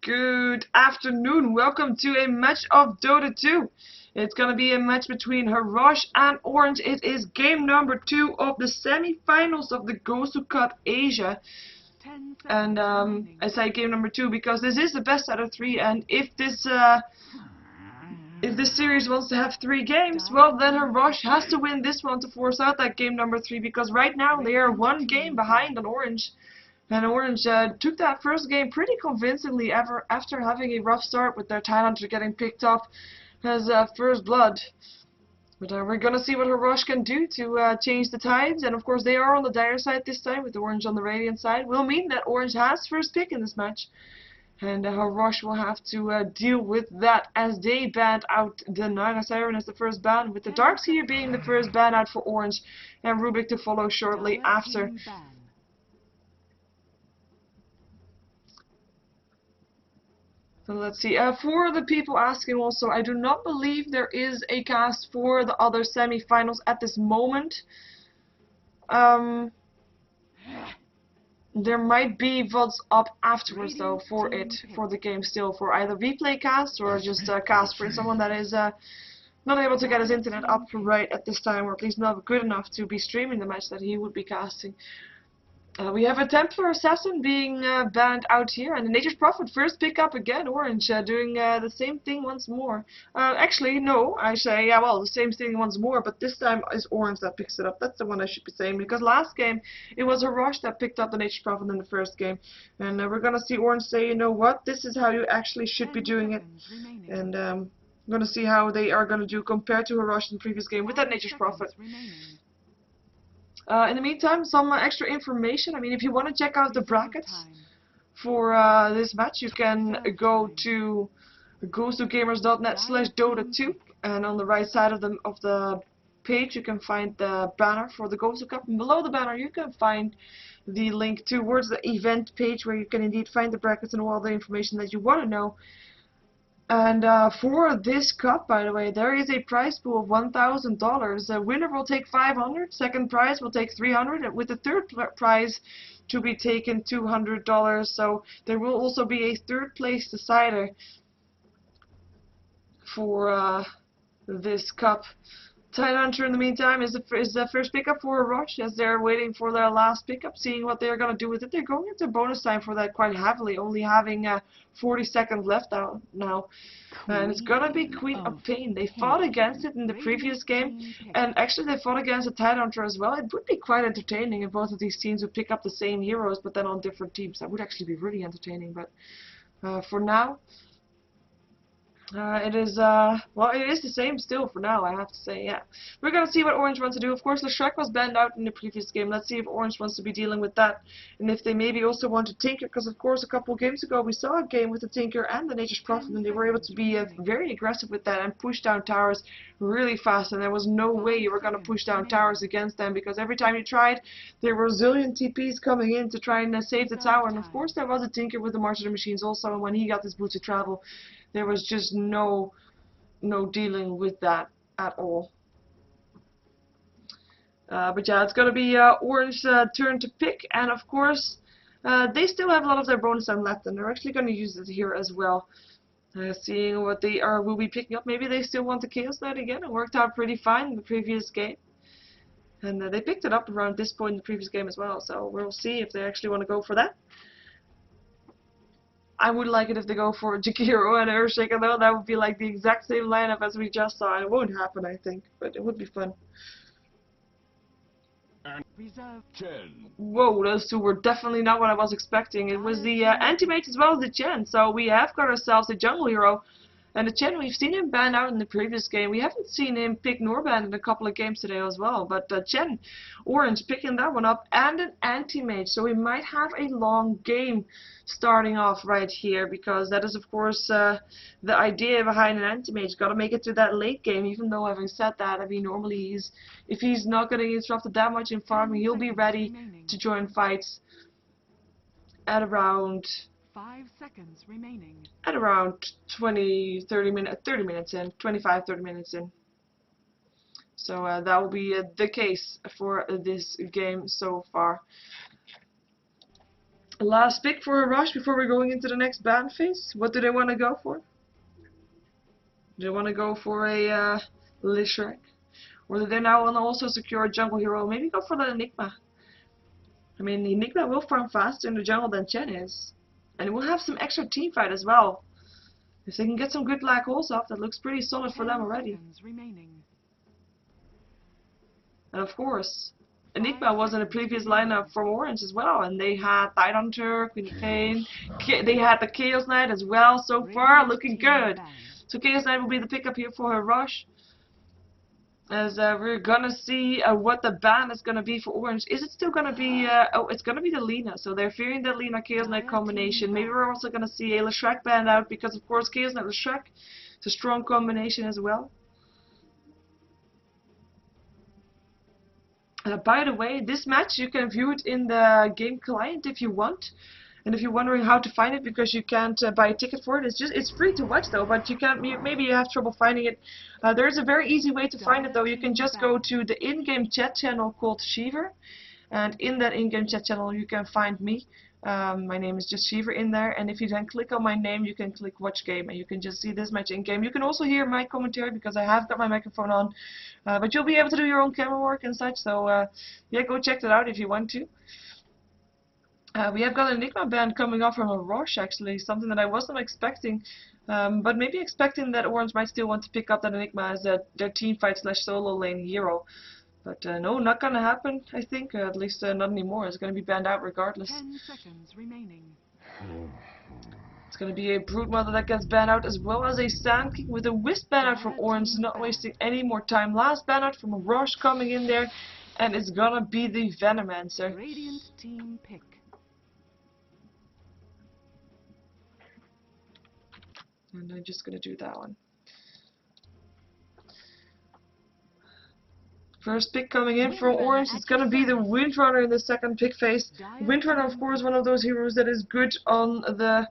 Good afternoon, welcome to a match of Dota 2. It's gonna be a match between HARROSH and Orange. It is game number 2 of the semi-finals of the GosuCup Asia. And I say game number 2 because this is the best out of 3, and if this series wants to have 3 games, well then HARROSH has to win this one to force out that game number 3, because right now they are 1 game behind on Orange. And Orange took that first game pretty convincingly after having a rough start with their Tidehunter getting picked up as first blood. But we're gonna see what HARROSH can do to change the tides, and of course they are on the dire side this time with Orange on the Radiant side. Will mean that Orange has first pick in this match, and HARROSH will have to deal with that as they banned out the Naga Siren as the first ban, with the Darkseer being the first ban out for Orange, and Rubik to follow shortly after. So let's see, for the people asking also, I do not believe there is a cast for the other semi-finals at this moment. There might be VODs up afterwards though for the game still, for either replay cast or just cast for someone that is not able to get his internet up right at this time, or at least not good enough to be streaming the match that he would be casting. We have a Templar Assassin being banned out here, and the Nature's Prophet first pick up again. Orange doing the same thing once more. Actually, no, I say, yeah, well, the same thing once more, but this time is Orange that picks it up. That's the one I should be saying, because last game it was HARROSH that picked up the Nature's Prophet in the first game. And we're gonna see Orange say, you know what, this is how you actually should be doing it. And I'm gonna see how they are gonna do compared to HARROSH in the previous game with that Nature's Prophet. In the meantime, some extra information. I mean, if you want to check out the brackets for this match, you can go to gosugamers.net/Dota2, and on the right side of the page you can find the banner for the GosuCup, and below the banner you can find the link towards the event page where you can indeed find the brackets and all the information that you want to know. And for this cup, by the way, there is a prize pool of $1,000. The winner will take $500, second prize will take $300, and with the third prize to be taken $200. So there will also be a third place decider for this cup. Tidehunter in the meantime is the first pickup for HARROSH, as they're waiting for their last pickup, seeing what they're going to do with it. They're going into bonus time for that quite heavily, only having 40 seconds left out now. And it's going to be Queen of Pain. They fought against it in the previous game, and actually they fought against the Tidehunter as well. It would be quite entertaining if both of these teams would pick up the same heroes, but then on different teams. That would actually be really entertaining, but for now, it is, well, it is the same still for now, I have to say, yeah. We're gonna see what Orange wants to do. Of course, LeShrek was banned out in the previous game. Let's see if Orange wants to be dealing with that, and if they maybe also want to tinker, because of course a couple of games ago we saw a game with the Tinker and the Nature's Prophet, and they were able to be very aggressive with that and push down towers really fast, and there was no way you were gonna push down towers against them, because every time you tried, there were a zillion TPs coming in to try and save the tower. And of course there was a Tinker with the Martyr Machines also, and when he got this boots of travel, there was just no dealing with that at all. But yeah, it's gonna be Orange's turn to pick, and of course they still have a lot of their bonus time left, and they're actually gonna use it here as well. Seeing what they will be picking up. Maybe they still want the Chaos Knight again. It worked out pretty fine in the previous game, and they picked it up around this point in the previous game as well. So we'll see if they actually want to go for that. I would like it if they go for Jakiro and Earthshaker though. That would be like the exact same lineup as we just saw. It won't happen, I think, but it would be fun. Whoa, those two were definitely not what I was expecting. It was the anti-mage as well as the Chen. So we have got ourselves a jungle hero. And the Chen, we've seen him banned out in the previous game. We haven't seen him pick nor ban in a couple of games today as well. But Chen, Orange picking that one up, and an anti-mage. So we might have a long game starting off right here, because that is of course the idea behind an anti-mage. Got to make it to that late game, even though having said that, I mean normally if he's not going to get interrupted that much in farming, he'll be ready to join fights at around 5 seconds remaining. At around 30 minutes in, 25-30 minutes in. So that will be the case for this game so far. Last pick for a rush before we're going into the next ban phase. What do they want to go for? Do they want to go for a Lishrak? Or do they now want to also secure a jungle hero? Maybe go for the Enigma. I mean, the Enigma will farm faster in the jungle than Chen is. And it will have some extra team fight as well. If they can get some good lag holes off, that looks pretty solid for them already. And of course, Enigma was in a previous lineup from Orange as well, and they had Tidehunter, Queen of Pain, they had the Chaos Knight as well. So far, looking good. So Chaos Knight will be the pickup here for her rush. As we're gonna see what the ban is gonna be for Orange. Is it still gonna be? Oh, it's gonna be the Lina. So they're fearing that Lina Chaos Knight combination. Maybe we're also gonna see a Leshrac banned out because, of course, Chaos Knight Leshrac. It's a strong combination as well. By the way, this match you can view it in the game client if you want. And if you're wondering how to find it because you can't buy a ticket for it, it's free to watch though, but you can't, maybe you have trouble finding it. There's a very easy way to find it though. You can just go to the in-game chat channel called Sheever, and in that in-game chat channel you can find me. My name is just Sheever in there, and if you then click on my name, you can click watch game, and you can just see this match in game. You can also hear my commentary because I have got my microphone on, but you'll be able to do your own camera work and such. So yeah, go check that out if you want to. We have got an Enigma ban coming off from a HARROSH actually, something that I wasn't expecting, but maybe expecting that Orange might still want to pick up that Enigma as their teamfight / solo lane hero. But no, not gonna happen, I think, at least not anymore. It's gonna be banned out regardless. 10 seconds remaining. It's gonna be a Brood Mother that gets banned out, as well as a Sand King with a Wisp ban out from Orange, not wasting any more time. Last ban out from a HARROSH coming in there, and it's gonna be the Venomancer. Radiant team pick. And I'm just gonna do that one. First pick coming in from Orange, it's gonna be the Windrunner in the second pick phase. Windrunner, of course, one of those heroes that is good on the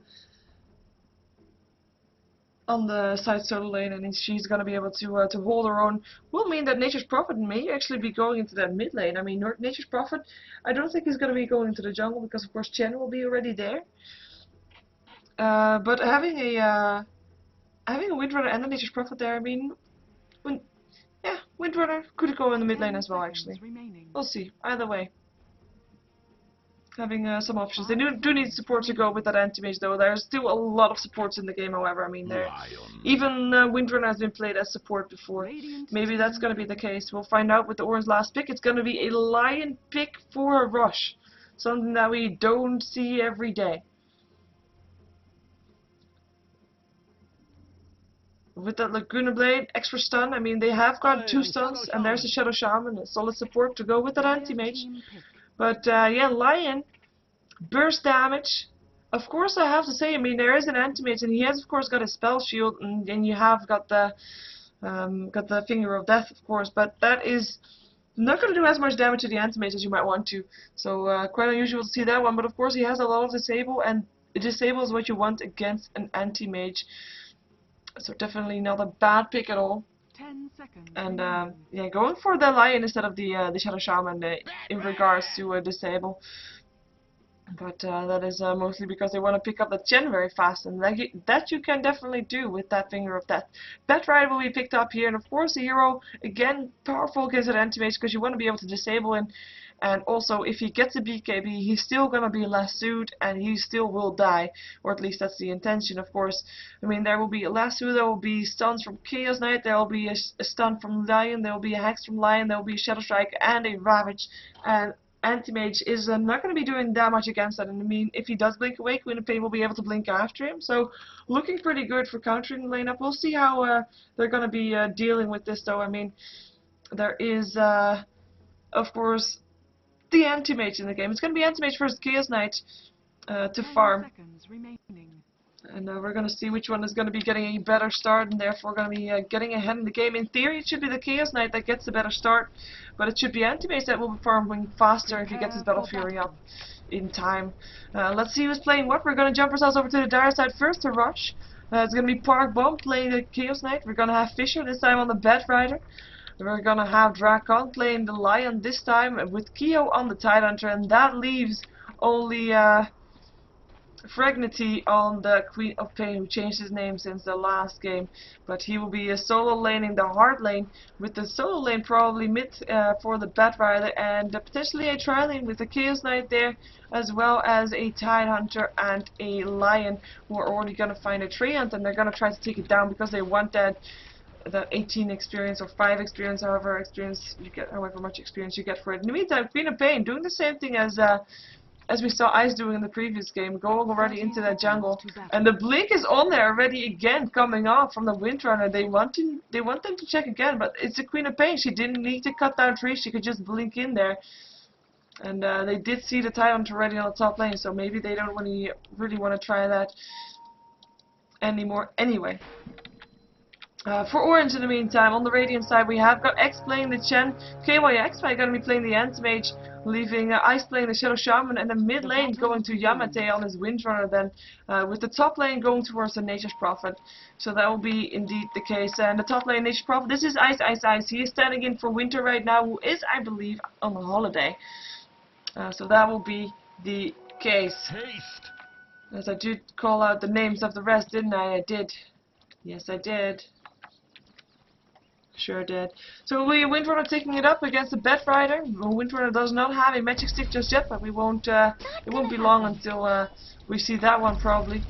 side solo lane, and she's gonna be able to hold her own. Will mean that Nature's Prophet may actually be going into that mid lane. I mean, Nature's Prophet, I don't think he's gonna be going into the jungle because, of course, Chen will be already there. But having a Windrunner and a Nature's Prophet there, I mean, yeah, Windrunner could go in the mid lane as well, actually. We'll see. Either way, having some options. They do need support to go with that anti-mage, though. There's still a lot of supports in the game, however. I mean, even Windrunner has been played as support before. Maybe that's going to be the case. We'll find out with the Orange last pick. It's going to be a Lion pick for a rush. Something that we don't see every day. With that Laguna Blade, extra stun, I mean, they have got 2 stuns, and there's a Shadow Shaman, a solid support to go with that anti-mage. But yeah, Lion, burst damage. Of course, I have to say, I mean, there is an anti-mage, and he has, of course, got a spell shield, and you have got the Finger of Death, of course, but that is not going to do as much damage to the anti-mage as you might want to. So, quite unusual to see that one, but of course, he has a lot of disable, and disable is what you want against an anti-mage. So definitely not a bad pick at all. 10 seconds. And yeah, going for the Lion instead of the Shadow Shaman in regards to disable. But that is mostly because they want to pick up the Chen very fast, and that you can definitely do with that Finger of Death. That Rider will be picked up here, and of course the hero, again, powerful against an anti-mage because you want to be able to disable him. And also, if he gets a BKB, he's still going to be lassoed, and he still will die. Or at least that's the intention, of course. I mean, there will be a lasso, there will be stuns from Chaos Knight, there will be a stun from Lion, there will be a Hex from Lion, there will be a Shadow Strike, and a Ravage. And Anti-Mage is not going to be doing that much against that. And I mean, if he does blink away, Queen of Pain will be able to blink after him. So, looking pretty good for countering the lineup. We'll see how they're going to be dealing with this, though. I mean, there is, of course, the Anti-Mage in the game. It's going to be Anti-Mage versus Chaos Knight to farm. And we're going to see which one is going to be getting a better start, and therefore going to be getting ahead in the game. In theory, it should be the Chaos Knight that gets the better start, but it should be Anti-Mage that will be farming faster if he gets his Battle Fury up in time. Let's see who's playing what. We're going to jump ourselves over to the dire side first to rush. It's going to be Park Bomb playing the Chaos Knight. We're going to have Fisher this time on the Bat Rider. We're gonna have Drakon playing the Lion this time with Kyo on the Tidehunter, and that leaves only Fragnity on the Queen of Pain, who changed his name since the last game, but he will be a solo laning the hard lane, with the solo lane probably mid for the Bat Rider, and potentially a tri lane with the Chaos Knight there, as well as a Tide Hunter and a Lion, who are already going to find a Treant, and they're going to try to take it down because they want that 18 experience or 5 experience, however much experience you get for it. In the meantime, Queen of Pain doing the same thing as we saw Ice doing in the previous game, going already into that jungle, and the blink is on there already again, coming off from the Windrunner. They want them to check again, but it's the Queen of Pain. She didn't need to cut down trees; she could just blink in there. And they did see the Tyrant already on the top lane, so maybe they don't really want to try that anymore. Anyway. For Orange, in the meantime, on the Radiant side, we have got X playing the Chen, KYX going to be playing the Anti-Mage, leaving Ice playing the Shadow Shaman, and the mid lane going to Yamate on his Windrunner then, with the top lane going towards the Nature's Prophet. So that will be indeed the case. And the top lane, Nature's Prophet, this is Ice. He is standing in for Winter right now, who is, I believe, on a holiday. So that will be the case. As I did call out the names of the rest, didn't I? I did. Yes, I did. Sure did. So we Windrunner taking it up against the Bat Rider. Windrunner does not have a magic stick just yet, but we won't. It won't be long until we see that one probably.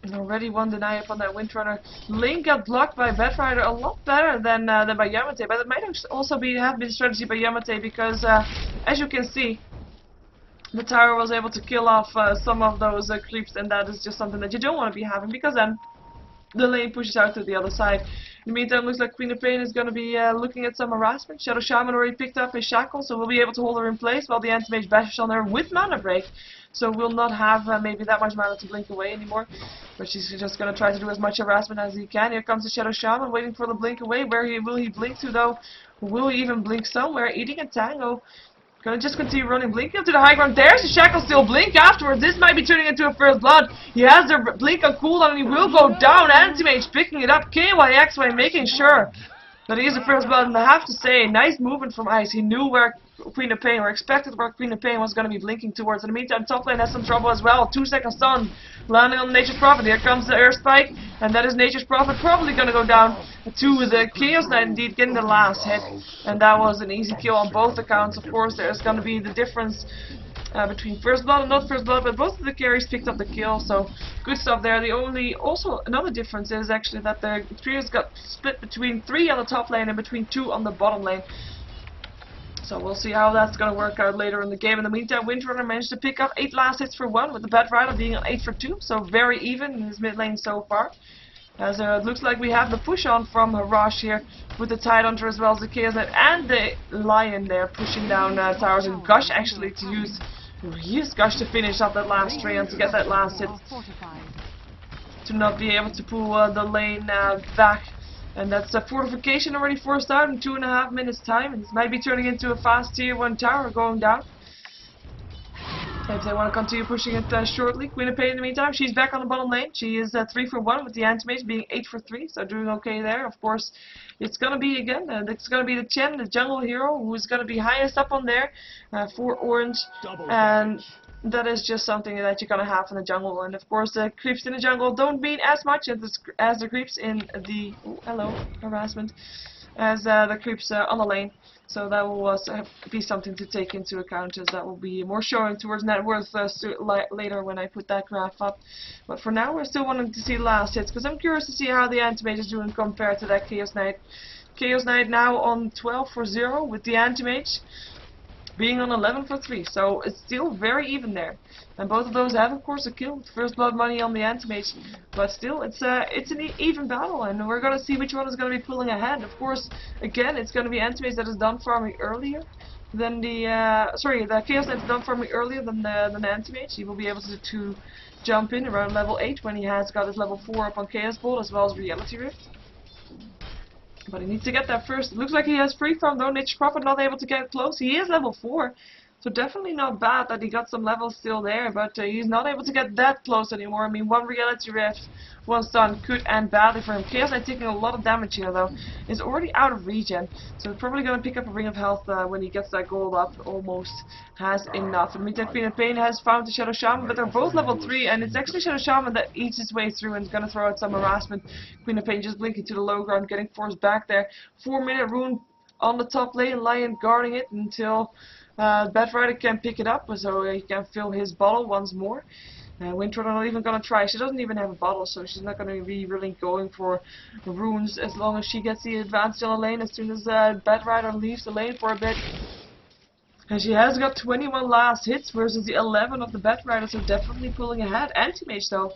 And already one deny upon that Windrunner. Link got blocked by Bat Rider a lot better than by Yamate, but it might also have been strategy by Yamate because, as you can see, the tower was able to kill off some of those creeps, and that is just something that you don't want to be having, because then the lane pushes out to the other side. In the meantime, looks like Queen of Pain is going to be looking at some harassment. Shadow Shaman already picked up his shackle, so we'll be able to hold her in place while the Anti-Mage bashes on her with mana break. So we'll not have maybe that much mana to blink away anymore. But she's just going to try to do as much harassment as he can. Here comes the Shadow Shaman waiting for the blink away. Will he blink to though? Will he even blink somewhere? Eating a tango. Gonna just continue running, blinking up to the high ground. There's the shackle, still blink afterwards. This might be turning into a first blood. He has the blink on cooldown and he will go down. Anti-Mage picking it up. KYXY making sure that he is the first blood. And I have to say, nice movement from Ice. He knew where Queen of Pain, or expected where Queen of Pain was going to be blinking towards. In the meantime, top lane has some trouble as well. 2 second stun landing on Nature's Prophet. Here comes the Air Spike, and that is Nature's Prophet probably going to go down to the Chaos Knight, indeed getting the last hit. And that was an easy kill on both accounts. Of course, there's going to be the difference between first blood and not first blood, but both of the carries picked up the kill, so good stuff there. Also another difference is actually that the trios got split between 3 on the top lane and between 2 on the bottom lane. So we'll see how that's going to work out later in the game. In the meantime, Windrunner managed to pick up 8 last hits for 1, with the Bat Rider being on 8 for 2, so very even in his mid lane so far. As it looks like we have the push on from HARROSH here, with the Tide Hunter as well as the Chaos Knight and the Lion there pushing down towers, and Gush actually to use Gush to finish up that last tree and to get that last hit, to not be able to pull the lane back. And that's a fortification already forced out in 2.5 minutes time, and this might be turning into a fast tier 1 tower going down. If they want to continue pushing it shortly. Queen of Pain in the meantime, she's back on the bottom lane. She is 3 for 1 with the Anti-Mage being 8 for 3, so doing okay there. Of course, it's going to be again, it's going to be the Chen, the jungle hero, who is going to be highest up on there for Orange. And that is just something that you're going to have in the jungle. And of course, the creeps in the jungle don't mean as much as the creeps in the harassment, as the creeps on the lane. So that will be something to take into account, as that will be more showing towards net worth later when I put that graph up. But for now, we're still wanting to see last hits, because I'm curious to see how the Anti-Mage is doing compared to that Chaos Knight. Chaos Knight now on 12 for 0 with the Anti-Mage being on 11 for 3, so it's still very even there. And both of those have, of course, a kill with first blood money on the Anti-Mage, but still, it's an even battle, and we're going to see which one is going to be pulling ahead. Of course, again, it's going to be Anti-Mage that is done farming earlier than the Chaos Knight is done farming earlier than the Anti-Mage. He will be able to jump in around level 8 when he has got his level 4 up on Chaos Bolt as well as Reality Rift. But he needs to get that first. It looks like he has free farm though. Nature's Prophet not able to get close. He is level 4. So definitely not bad that he got some levels still there, but he's not able to get that close anymore. I mean, one reality rift, one stun could end badly for him. Chaos Knight taking a lot of damage here though, is already out of regen, so he's probably going to pick up a ring of health when he gets that gold up. Almost has enough. In the meantime, Queen of Pain has found the Shadow Shaman, but they're both level 3, and it's actually Shadow Shaman that eats his way through and is going to throw out some harassment. Queen of Pain just blinking to the low ground, getting forced back there. 4-minute rune on the top lane, Lion guarding it until Bat Rider can pick it up, so he can fill his bottle once more. Winter not even gonna try. She doesn't even have a bottle, so she's not gonna be really going for runes as long as she gets the advantage on the lane. As soon as Bat Rider leaves the lane for a bit, and she has got 21 last hits versus the 11 of the Bat Rider, so definitely pulling ahead. Anti-Mage though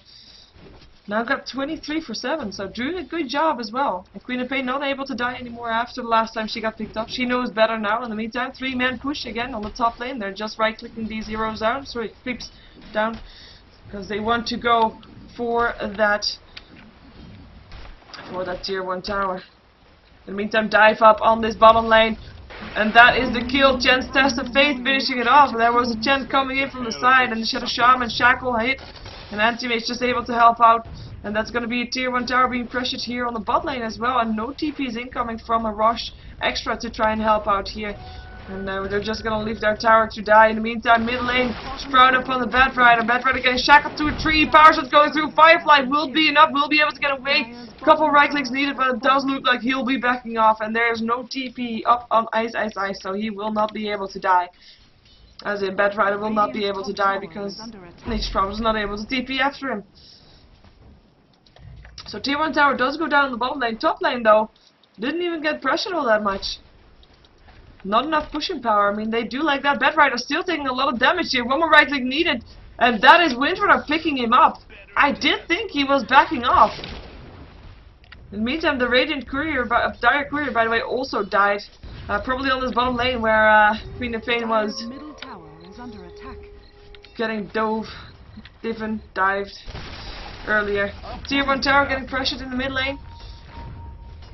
now got 23 for 7, so doing a good job as well. And Queen of Pain not able to die anymore after the last time she got picked up. She knows better now. In the meantime, 3-man push again on the top lane. They're just right-clicking these heroes down, so it creeps down, because they want to go for that tier 1 tower. In the meantime, dive up on this bottom lane. And that is the kill. Chen's Test of Faith finishing it off. There was a Chen coming in from the side, and the Shadow Shaman Shackle hit. And Anti-Mage just able to help out. And that's going to be a tier 1 tower being pressured here on the bot lane as well. And no TPs incoming from HARROSH extra to try and help out here. And they're just going to leave their tower to die. In the meantime, mid lane, Sprout up on the Bat Rider. Bat Rider getting shackled to a tree. Power shot going through. Firefly will be enough. Will be able to get away. Couple right clicks needed, but it does look like he'll be backing off. And there's no TP up on Ice, so he will not be able to die. As in, Bat Rider will not be able to die because Nature's Prophet is not able to TP after him. So tier 1 tower does go down in the bottom lane. Top lane though, didn't even get pressured all that much. Not enough pushing power. I mean, they do like that. Bat Rider still taking a lot of damage here. One more right click needed, and that is Winter picking him up. I did think he was backing off. In the meantime, the Radiant Courier, Dire Courier, by the way, also died. Probably on this bottom lane where Queen of Pain was Under attack. getting dived earlier. Tier 1 tower getting pressured in the mid lane.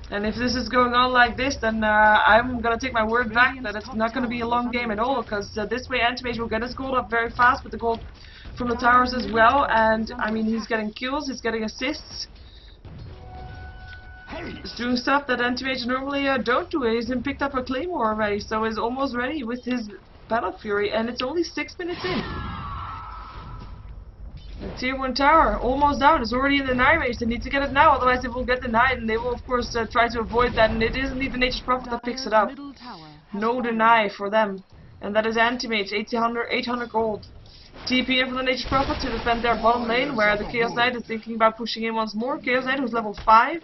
And if this is going on like this, then I'm gonna take my word back that it's not gonna be a long game at all, because this way Anti-Mage will get his gold up very fast with the gold from the towers as well. And I mean, he's getting kills, he's getting assists. He's doing stuff that Anti-Mage normally don't do. He's been picked up a Claymore already, so he's almost ready with his Battle Fury, and it's only 6 minutes in. The tier 1 tower, almost down. It's already in the deny range. They need to get it now, otherwise they will get denied, and they will of course try to avoid that, and it isn't even Nature's Prophet that picks it up. No deny for them. And that is Anti-Mage, 800 gold. TP in for the Nature's Prophet to defend their bottom lane, where the Chaos Knight is thinking about pushing in once more. Chaos Knight, who's level 5,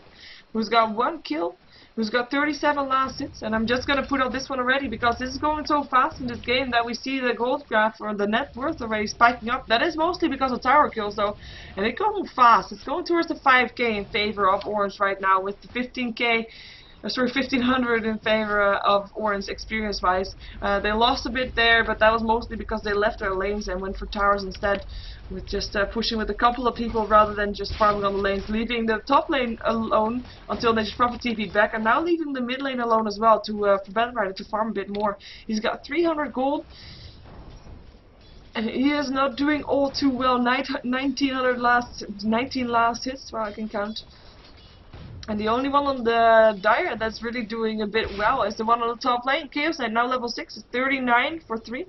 who's got 1 kill, who's got 37 last hits, and I'm just gonna put out this one already because this is going so fast in this game that we see the gold graph or the net worth already spiking up. That is mostly because of tower kills though, and it's going fast. It's going towards the 5k in favor of Orange right now, with the 1500 in favor of Orange experience wise. They lost a bit there, but that was mostly because they left their lanes and went for towers instead, with just pushing with a couple of people rather than just farming on the lanes, leaving the top lane alone until Nature's Prophet TP'd back, and now leaving the mid lane alone as well to for Bat Rider to farm a bit more. He's got 300 gold, and he is not doing all too well. 19 last hits, well, I can count. And the only one on the Dire that's really doing a bit well is the one on the top lane. Chaos Knight, now level 6, is 39 for 3.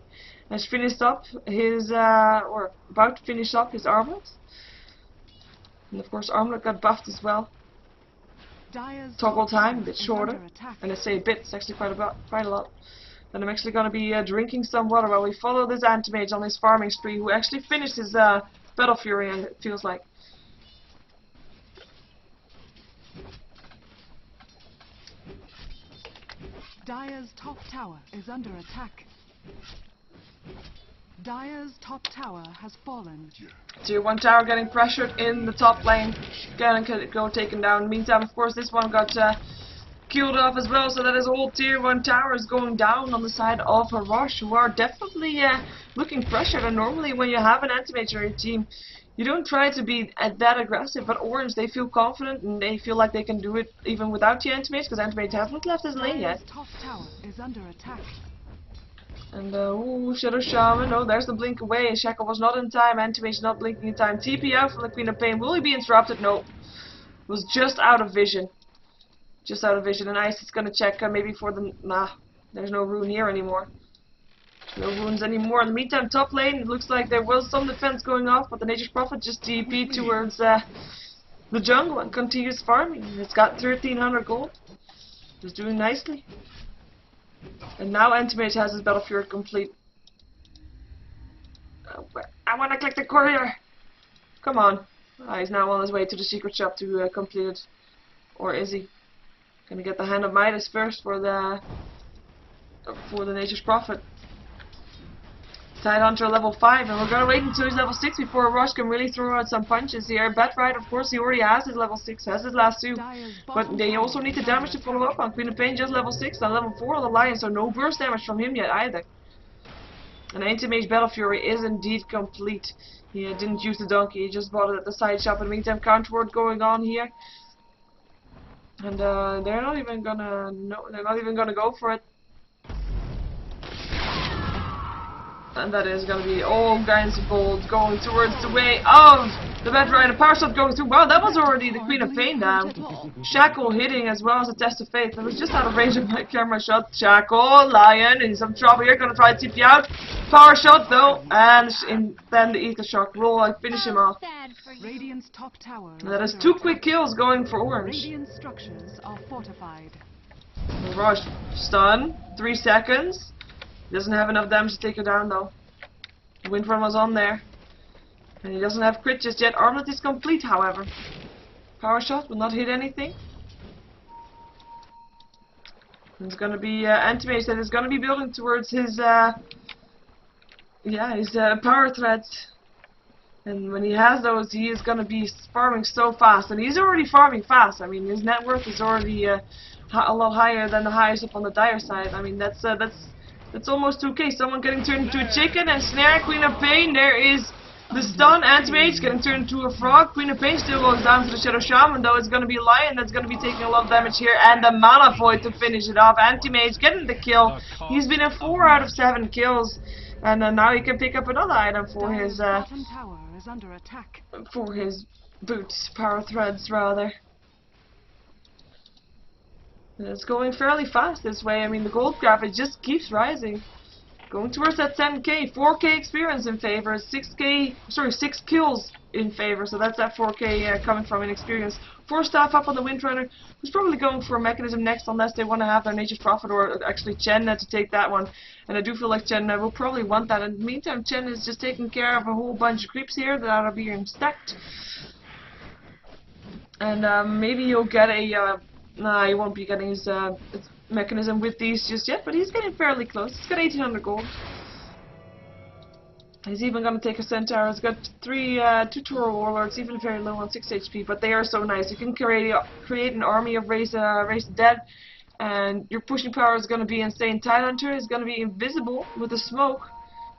Has finished up his, or about to finish up his armlet. And of course armlet got buffed as well. Toggle time, a bit shorter. And I say a bit, it's actually quite a lot. And I'm actually going to be drinking some water while we follow this Anti-Mage on his farming spree, who actually finished his Battle Fury, and it feels like. Dire's top tower is under attack. Dire's top tower has fallen. Tier 1 tower getting pressured in the top lane. Gonna go taken down. Meantime, of course, this one got killed off as well, so that is all tier 1 towers going down on the side of HARROSH, who are definitely looking pressured. And normally when you have an Anti-Mage on your team, you don't try to be that aggressive, but Orange, they feel confident and they feel like they can do it even without the Anti-Mage, because Anti-Mage hasn't left his lane yet. Top tower is under attack. And ooh, Shadow Shaman. Oh, there's the blink away. Shackle was not in time. Anti-Mage not blinking in time. TP out from the Queen of Pain. Will he be interrupted? No. Was just out of vision. Just out of vision. And Ice is gonna check maybe for the... Nah, there's no rune here anymore. No runes anymore. In the meantime, top lane, it looks like there was some defense going off, but the Nature's Prophet just TP'd towards the jungle and continues farming. It's got 1300 gold. It's doing nicely. And now Anti-Mage has his Battle Fury complete. I want to click the courier! Come on. He's now on his way to the secret shop to complete it. Or is he? Gonna get the Hand of Midas first for the Nature's Prophet. Tidehunter level 5, and we're gonna wait until he's level 6 before Rush can really throw out some punches here. Batright, of course, he already has his level 6, has his last 2. But they also need the damage to follow up on. Queen of Pain just level 6, and level 4 on the Lion, so no burst damage from him yet either. And Anti-Mage Battle Fury is indeed complete. He didn't use the donkey, he just bought it at the side shop. In the meantime, counter ward going on here. And they're not even gonna go for it. And that is going to be all kinds of gold going towards the way of the Batrider. Power shot going through. Wow, that was already the Queen of Pain down. Shackle hitting as well as a test of faith. It was just out of range of my camera shot. Shackle, Lion in some trouble here. Going to try to TP out. Power shot though. And then the Ether Shock roll and finish him off. Radiant's top tower. That is 2 quick kills going for Orange. Radiant structures are fortified. Rush. Stun. 3 seconds. Doesn't have enough damage to take her down though. The wind run was on there. And he doesn't have crit just yet. Armlet is complete however. Power shot will not hit anything. It's gonna be Anti-Mage that is gonna be building towards his power threads. And when he has those, he is gonna be farming so fast. And he's already farming fast. I mean, his net worth is already a lot higher than the highest up on the dire side. I mean, that's almost 2k. Someone getting turned into a chicken and snare. Queen of Pain. There is the stun. Anti-Mage getting turned into a frog. Queen of Pain still goes down to the Shadow Shaman, though it's going to be Lion that's going to be taking a lot of damage here. And the Mana Void to finish it off. Anti-Mage getting the kill. He's been in 4 out of 7 kills. And now he can pick up another item for his bottom tower is under attack. For his boots. Power threads, rather. It's going fairly fast this way. I mean, the gold graph, it just keeps rising. Going towards that 10k, 4k experience in favor, 6 kills in favor, so that's that 4k coming from inexperience. 4 staff up on the Windrunner, who's probably going for a mechanism next unless they want to have their Nature's Prophet or actually Chen to take that one. And I do feel like Chen will probably want that. In the meantime, Chen is just taking care of a whole bunch of creeps here that are being stacked. And maybe he'll get a... Nah, he won't be getting his mechanism with these just yet, but he's getting fairly close. He's got 1800 gold. He's even going to take a Centaur. He's got 2 Toro Warlords, even very low on 6 HP, but they are so nice. You can create an army of Raise the Dead, and your pushing power is going to be insane. Tidehunter is going to be invisible with the smoke.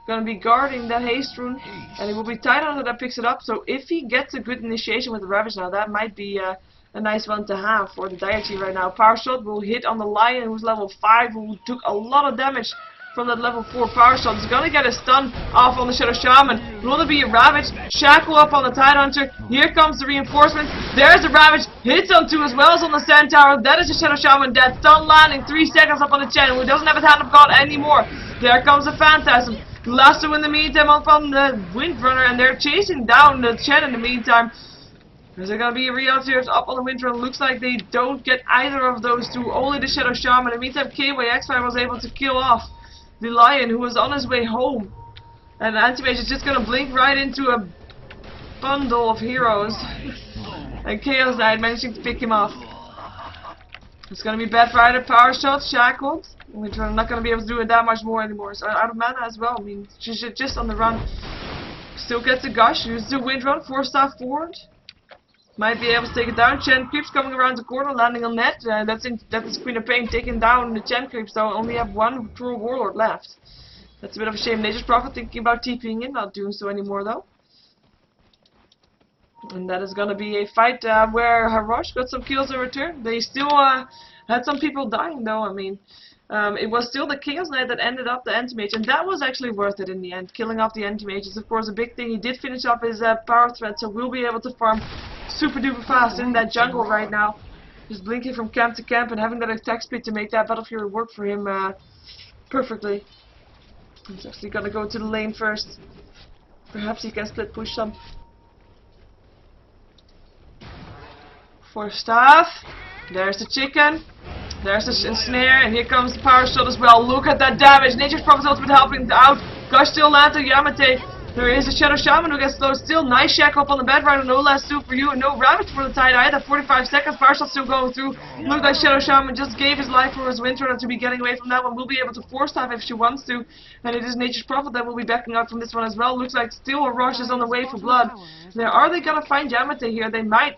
Going to be guarding that haste rune, and it will be Tidehunter that picks it up. So if he gets a good initiation with the Ravage now, that might be... a nice one to have for the dire team right now. Power shot will hit on the Lion, who's level 5, who took a lot of damage from that level 4 power shot. He's gonna get a stun off on the Shadow Shaman. Will there be a Ravage? Shackle up on the Tidehunter. Here comes the reinforcement. There's the Ravage. Hits on 2 as well as on the Centaur. That is the Shadow Shaman dead. Stun landing 3 seconds up on the Chen, who doesn't have his Hand of God anymore. There comes the Phantasm. Lasso in the meantime up on the Windrunner, and they're chasing down the Chen in the meantime. Is there going to be a Realtors up on the Windrunner? Looks like they don't get either of those 2. Only the Shadow Shaman. In the meantime, KYX5 was able to kill off the Lion, who was on his way home. And Anti-Mage is just going to blink right into a bundle of heroes. And Chaos Knight managing to pick him off. It's going to be Batrider, Power Shot, Shackled. Windrunner not going to be able to do it that much more anymore. So out of mana as well. I mean, she's just on the run. Still gets a Gush. Uses the Windrunner, 4 staff forward. Might be able to take it down. Chen creeps coming around the corner, landing on net. That's Queen of Pain taking down the Chen creeps, so only have 1 True Warlord left. That's a bit of a shame. Nature's Prophet thinking about TPing in, not doing so anymore though. And that is going to be a fight where HARROSH got some kills in return. They still had some people dying though. I mean, It was still the Chaos Knight that ended up the anti-mage, and that was actually worth it in the end. Killing off the anti-mage is of course a big thing. He did finish up his power threat, so we'll be able to farm super duper fast in that jungle right now. Just blinking from camp to camp and having that attack speed to make that Battle Fury work for him perfectly. He's actually gonna go to the lane first. Perhaps he can split push some. For staff. There's the chicken. There's the snare, and here comes the power shot as well. Look at that damage. Nature's Prophet's ultimate helping out. Gush still lands on Yamate. There is a Shadow Shaman who gets slowed still. Nice shackle up on the bed right, no last two for you, and no Ravage for the tight eye. That 45 seconds, power shot still going through. Look like Shadow Shaman just gave his life for his Windrunner to be getting away from that one. Will be able to force staff if she wants to, and it is Nature's Prophet that will be backing up from this one as well. Looks like still HARROSH is on the way for blood. Now, are they gonna find Yamate here? They might.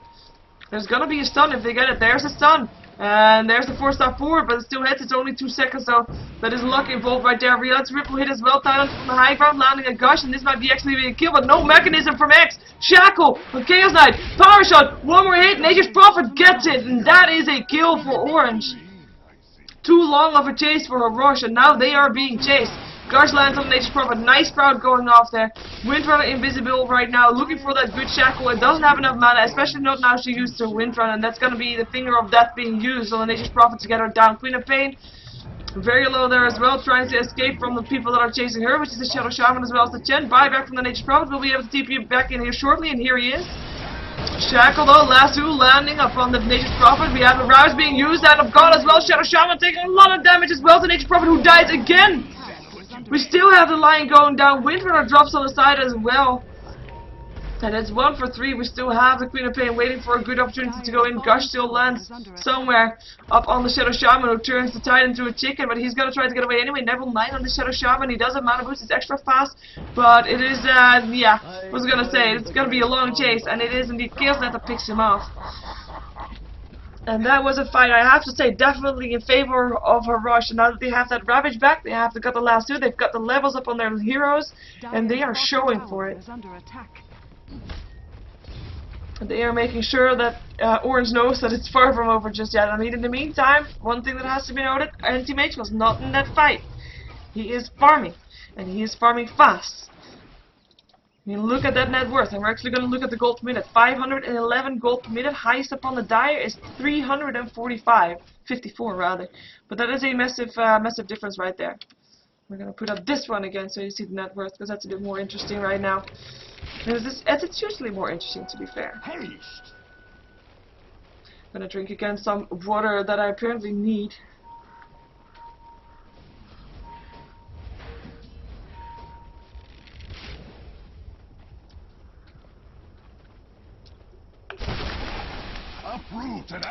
There's gonna be a stun if they get it. There's a stun. And there's the 4-star forward, but it still hits. It's only 2 seconds though. That is luck involved right there. Riot's Ripple hit as well. Thailand from the high ground, landing a Gush, and this might be actually being a kill, but no mechanism from X. Shackle from Chaos Knight. Power shot. One more hit. Nature's Prophet gets it, and that is a kill for Orange. Too long of a chase for HARROSH, and now they are being chased. Gush lands on Nature's Prophet. Nice Sprout going off there. Windrunner invisible right now, looking for that good shackle. It doesn't have enough mana, especially not now she used her Windrunner, and that's going to be the finger of death being used on the Nature's Prophet to get her down. Queen of Pain, very low there as well, trying to escape from the people that are chasing her, which is the Shadow Shaman as well as the Chen. Buyback from the Nature's Prophet. Will be able to TP back in here shortly, and here he is. Shackle though, last two landing upon the Nature's Prophet. We have a Rouse being used, and of God as well. Shadow Shaman taking a lot of damage as well to Nature's Prophet, who dies again. We still have the line going down. Windrunner drops on the side as well. And it's 1 for 3. We still have the Queen of Pain waiting for a good opportunity to go in. Gush still lands somewhere up on the Shadow Shaman, who turns the Titan into a chicken, but he's gonna try to get away anyway. Level 9 on the Shadow Shaman. He does have mana boost. It's extra fast, but it is yeah. I was gonna say it's gonna be a long chase, and it is indeed Chaos Knight that picks him off. And that was a fight, I have to say, definitely in favor of HARROSH. And now that they have that Ravage back, they have got the last two, they've got the levels up on their heroes, and they are showing for it. And they are making sure that Orange knows that it's far from over just yet. I mean, in the meantime, one thing that has to be noted, Anti-Mage was not in that fight. He is farming, and he is farming fast. I mean, look at that net worth, and we're actually going to look at the gold per minute. 511 gold per minute. Highest up on the dial is 345, 54 rather. But that is a massive, massive difference right there. We're going to put up this one again so you see the net worth, because that's a bit more interesting right now. It's usually more interesting, to be fair. I'm going to drink again some water that I apparently need.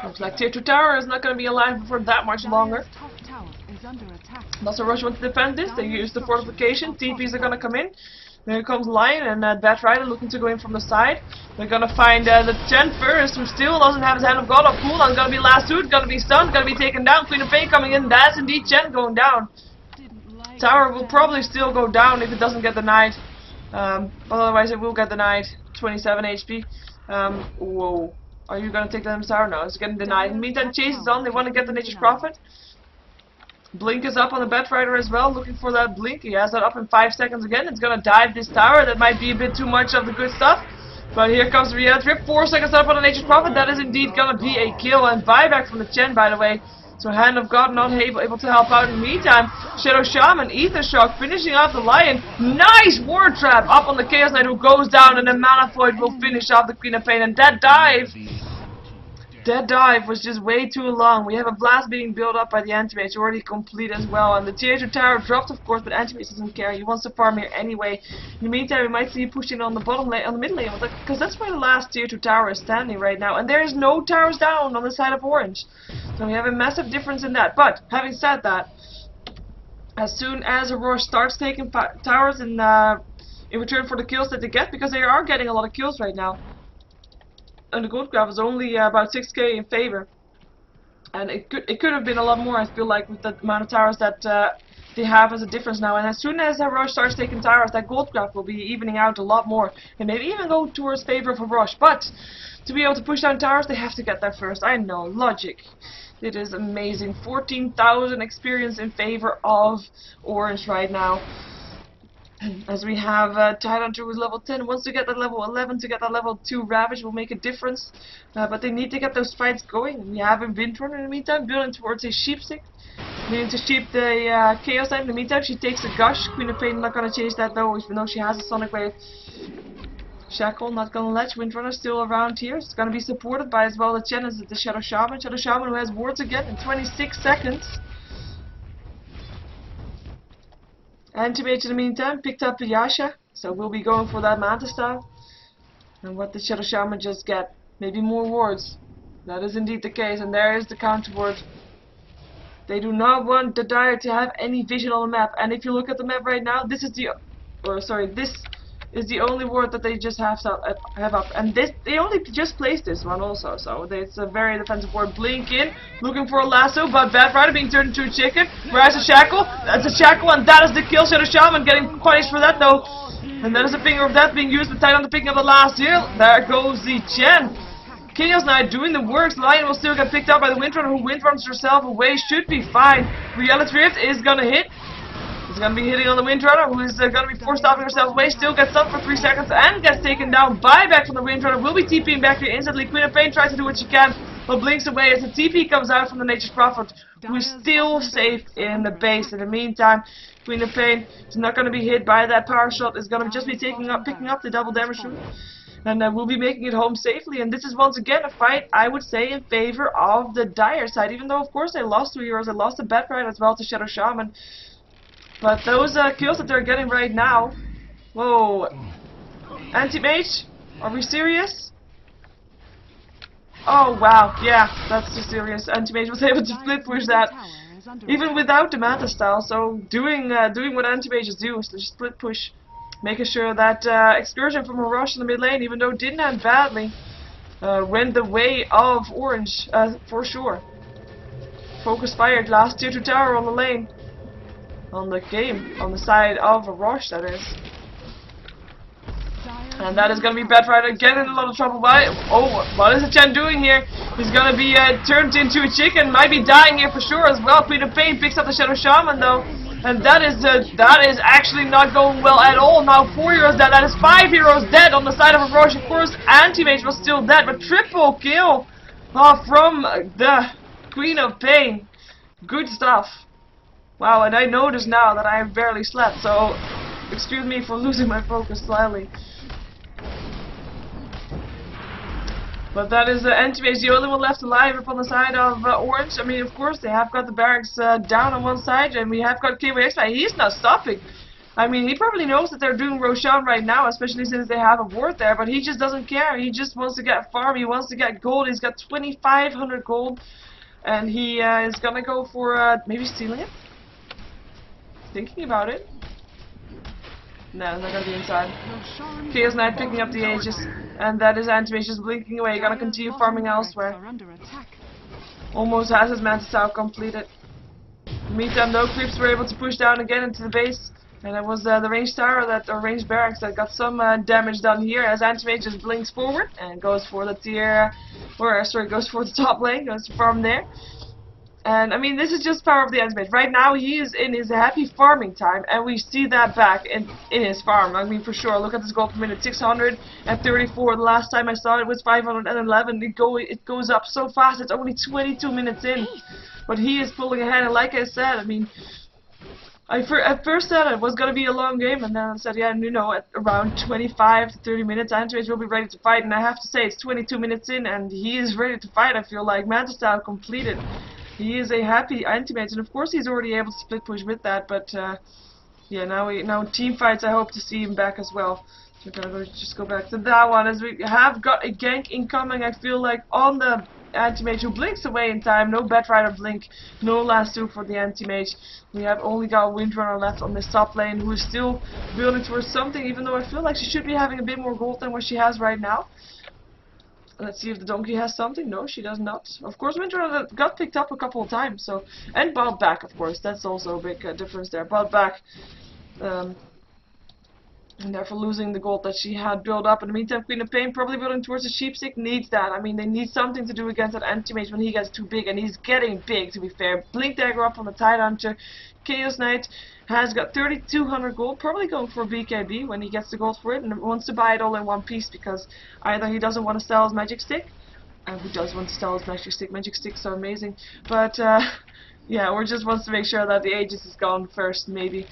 Looks like tier 2 tower is not going to be alive for that much longer. Also, HARROSH wants to defend this. They use the fortification. TPs are going to come in. There comes Lion and Bat Rider looking to go in from the side. They're going to find the Chen first, who still doesn't have his Hand of God on cooldown. Going to be last dude, going to be stunned, going to be taken down. Queen of Pain coming in. That's indeed Chen going down. Tower will probably still go down if it doesn't get denied. Otherwise, it will get denied. 27 HP. Whoa. Are you going to take them tower? No, it's getting denied. In the meantime, Chase is on. They want to get the Nature's Prophet. Blink is up on the Bat Rider as well, looking for that blink. He has that up in 5 seconds again. It's going to dive this tower. That might be a bit too much of the good stuff. But here comes the Riot Rip. 4 seconds up on the Nature's Prophet. That is indeed going to be a kill. And buyback from the Chen, by the way. So Hand of God not able to help out in the meantime. Shadow Shaman, Ether Shock, finishing off the Lion. Nice Ward Trap up on the Chaos Knight, who goes down, and the Mana Void will finish off the Queen of Pain. And that dive was just way too long. We have a blast being built up by the Anti-Mage, already complete as well. And the tier 2 tower dropped, of course, but Anti-Mage doesn't care. He wants to farm here anyway. In the meantime, we might see you pushing on the bottom lane, on the mid lane, because that's where the last tier 2 tower is standing right now. And there is no towers down on the side of Orange. So we have a massive difference in that. But having said that, as soon as HARROSH starts taking towers in return for the kills that they get, because they are getting a lot of kills right now. And the gold graph is only about 6k in favor, and it could have been a lot more. I feel like with the amount of towers that they have as a difference now. And as soon as HARROSH starts taking towers, that gold graph will be evening out a lot more, and maybe even go towards favor of HARROSH. But to be able to push down towers, they have to get there first. I know, logic. It is amazing. 14,000 experience in favor of Orange right now. As we have Thailand with level 10, wants to get that level 11 to get that level 2 Ravage will make a difference. But they need to get those fights going. We have a Windrunner in the meantime, building towards a Sheepstick. Needing to sheep the Chaos Knight. In the meantime, she takes a Gush. Queen of Pain not gonna change that though, even though she has a Sonic Wave. Shackle not gonna ledge. Windrunner still around here. It's gonna be supported by as well the Chen as the Shadow Shaman. Shadow Shaman who has wards again in 26 seconds. Anti-Mage in the meantime picked up the Yasha, so we'll be going for that Manta style. And what did Shadow Shaman just get? Maybe more wards. That is indeed the case, and there is the counter ward. They do not want the Dire to have any vision on the map, and if you look at the map right now, this is the only ward that they just have up, and they only just placed this one also, so it's a very defensive ward. Blink in, looking for a lasso, but Bad Rider being turned into a chicken. Where's the Shackle? That's a Shackle, and that is the kill. Shadow Shaman getting punished for that though, and that is a Finger of Death being used with Titan to picking up the last heal. There goes the Chen. Chaos Knight doing the works. Lion will still get picked up by the Windrunner, who windruns herself away. Should be fine. Reality Rift is gonna hit. It's gonna be hitting on the Windrunner, who is gonna be forced stopping herself away. Still gets up for 3 seconds and gets taken down. Buyback from the Windrunner. Will be TPing back here instantly. Queen of Pain tries to do what she can, but blinks away as the TP comes out from the Nature's Prophet, who is still safe in the base. In the meantime, Queen of Pain is not gonna be hit by that power shot. Is gonna just be picking up the double damage room. And we'll be making it home safely, and this is once again a fight, I would say, in favor of the Dire side, even though of course they lost 2 heroes, they lost a Bad Rider as well to Shadow Shaman. But those kills that they're getting right now, whoa, Anti-Mage, are we serious? Oh wow, yeah, that's too serious. Anti-Mage was able to split push that, even without the Manta style, so doing what Anti-Mages do, is just split push. Making sure that excursion from HARROSH in the mid lane, even though it didn't end badly, went the way of Orange, for sure. Focus fired, last tier 2 tower on the lane. On the game, on the side of HARROSH, that is. And that is going to be Bad Rider again in a lot of trouble. What is the Chen doing here? He's going to be turned into a chicken, might be dying here for sure as well. Queen of Pain picks up the Shadow Shaman though. And that is actually not going well at all. Now 4 heroes dead. That is 5 heroes dead on the side of HARROSH. Of course, Anti-Mage was still dead, but triple kill from the Queen of Pain. Good stuff. Wow, and I notice now that I have barely slept, so excuse me for losing my focus slightly. But that is Anti-Mage, the only one left alive up on the side of Orange. I mean, of course, they have got the barracks down on one side, and we have got KYX, but he's not stopping. I mean, he probably knows that they're doing Roshan right now, especially since they have a ward there, but he just doesn't care. He just wants to get farm, he wants to get gold. He's got 2,500 gold, and he is gonna go for maybe stealing it? Thinking about it. No, it's not gonna be inside. Chaos Knight picking up the Aegis, and that is Anti-Mage just blinking away. Gonna continue farming elsewhere. Almost has his Manta style completed. Meantime, no creeps were able to push down again into the base, and it was the ranged tower or ranged barracks that got some damage done here as Anti-Mage just blinks forward and goes for the goes for the top lane, goes to farm there. And I mean, this is just power of the Anti-Mage. Right now, he is in his happy farming time, and we see that back in his farm. I mean, for sure. Look at this gold per minute, 634. The last time I saw it was 511. It goes up so fast. It's only 22 minutes in, but he is pulling ahead. And like I said, I mean, at first said it was gonna be a long game, and then I said, yeah, you know, at around 25 to 30 minutes, Anti-Mage will be ready to fight. And I have to say, it's 22 minutes in, and he is ready to fight. I feel like Manta style completed. He is a happy Anti-Mage, and of course he's already able to split push with that, but yeah, now team fights, I hope to see him back as well. So we're gonna just go back to that one, as we have got a gank incoming, I feel like, on the Anti-Mage, who blinks away in time. No Bad Rider blink, no lasso for the Anti-Mage. We have only got Windrunner left on this top lane, who is still building towards something, even though I feel like she should be having a bit more gold than what she has right now. Let's see if the donkey has something. No, she does not. Of course, Windrunner got picked up a couple of times, so, and bought back, of course. That's also a big difference there. Bought back. and therefore losing the gold that she had built up. In the meantime, Queen of Pain probably building towards the Sheepstick needs that. I mean, they need something to do against that anti-mage when he gets too big, and he's getting big, to be fair. Blink Dagger up on the Tide Hunter. Chaos Knight has got 3,200 gold, probably going for BKB when he gets the gold for it, and wants to buy it all in one piece, because either he doesn't want to sell his magic stick, and who does want to sell his magic stick? Magic sticks are amazing, but yeah, or just wants to make sure that the Aegis is gone first, maybe.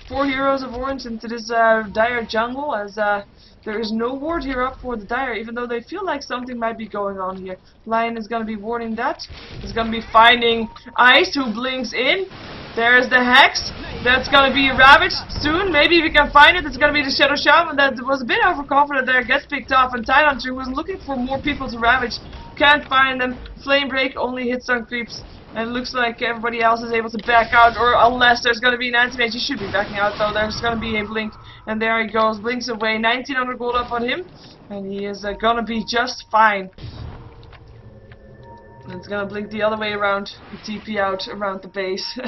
4 Heroes of Orange into this dire jungle, as there is no ward here up for the dire, even though they feel like something might be going on here. Lion is going to be warding that. He's going to be finding Ice, who blinks in. There's the Hex. That's going to be ravaged soon. Maybe if we can find it, it's going to be the Shadow Shaman that was a bit overconfident there, gets picked off, and Tide Hunter, who was looking for more people to ravage, can't find them. Flame Break only hits on creeps. And it looks like everybody else is able to back out, or unless there's going to be an anti-mage, he should be backing out though. There's going to be a blink, and there he goes, blinks away. 1900 gold up on him, and he is going to be just fine. And it's going to blink the other way around, TP out around the base.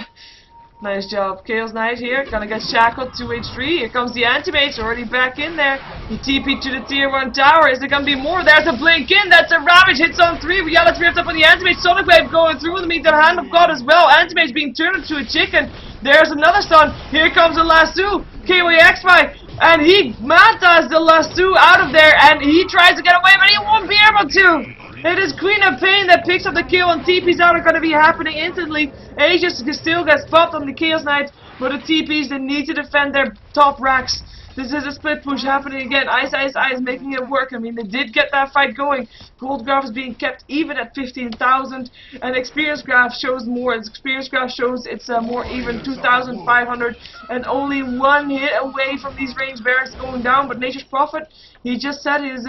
Nice job. Chaos Knight here, gonna get shackled, 2H3. Here comes the anti-mage, already back in there. He TP to the tier 1 tower. Is there gonna be more? There's a blink in, that's a ravage, hits on 3. Reality Rift up on the anti-mage, Sonic Wave going through. In the meantime, Hand of God as well. Anti-mage being turned into a chicken. There's another stun. Here comes the lasso. KOAXY, and he mantas the lasso out of there, and he tries to get away, but he won't be able to. It is Queen of Pain that picks up the kill, and TPs out are going to be happening instantly. Aegis still gets popped on the Chaos Knight, but the TPs, they need to defend their top racks. This is a split push happening again. Ice making it work. I mean, they did get that fight going. Gold graph is being kept even at 15,000, and experience graph shows more. Its experience graph shows it's more even, 2,500, and only one hit away from these range barracks going down. But Nature's Prophet, he just set his